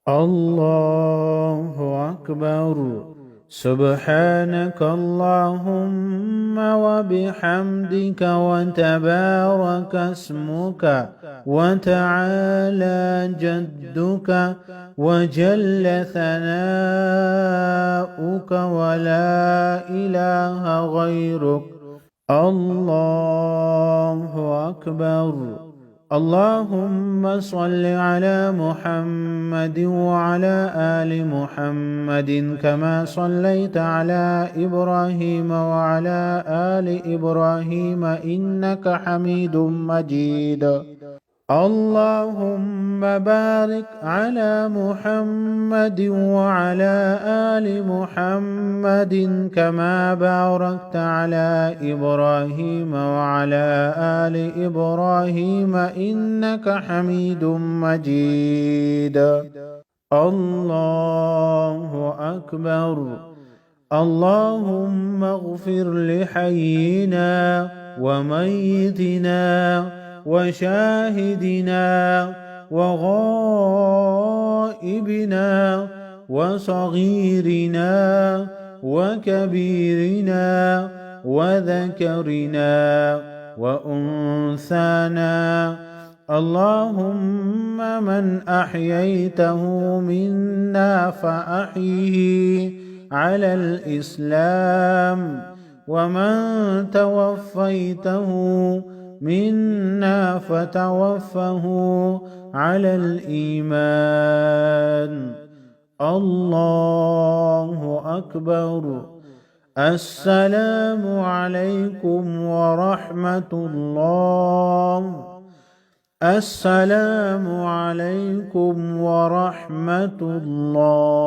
الله أكبر. سبحانك اللهم وبحمدك وتبارك اسمك وتعالى جدك وجل ثناؤك ولا إله غيرك. الله أكبر. اللهم صل على محمد وعلى آل محمد كما صليت على إبراهيم وعلى آل إبراهيم إنك حميد مجيد. اللهم بارك على محمد وعلى آل محمد كما باركت على إبراهيم وعلى آل إبراهيم إنك حميد مجيد. الله أكبر. اللهم اغفر لحينا وميتنا وشاهدنا وغائبنا وصغيرنا وكبيرنا وذكرنا وأنثانا. اللهم من أحييته منا فأحيه على الإسلام، ومن توفيته منا فتوفه على الإيمان. الله أكبر. السلام عليكم ورحمة الله. السلام عليكم ورحمة الله.